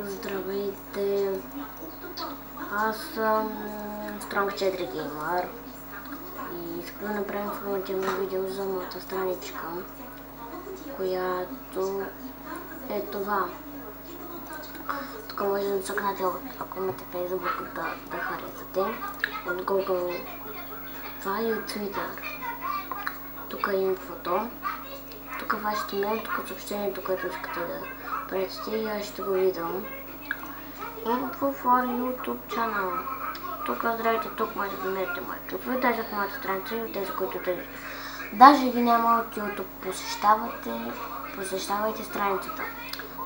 Здравейте, аз съм Strong4 Gamer и искам да направим информативно видео за моята страничка, която е това. Тук може да цъкнете, ако имате Facebook, да харесате от Google, това и от Twitter. Тук е инфото, тук е вашето имейл, тук е съобщението, което искате да пратите и аз ще го видам. Info for YouTube channel. Тук, здравейте, тук може да намерите мои клипове, даже от моята страница и от тези, които даже ги няма от YouTube. Посещавайте страницата.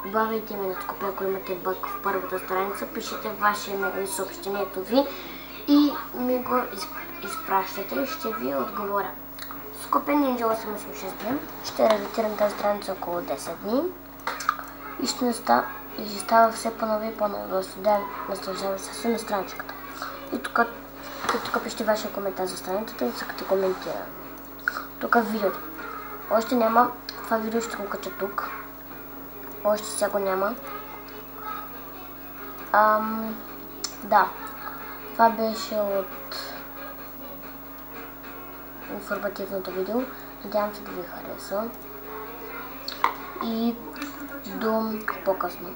Добавяйте ми на Скопи, ако имате бъг в първата страница, пишете вашия имейл и съобщението ви и ми го изпращате и ще ви отговоря. Скопи Ninja 86 ще редактирам тази страница около 10 дни и ще става все по-ново и по-ново. Да наслаждава се на страничката. И тук пишете вашия коментар за страницата и искате коментира. Тук видеото. Още няма. Това видео ще го кача тук. Още всяко няма. Да. Това беше от информативното видео. Надявам се да ви хареса. И до по-късно.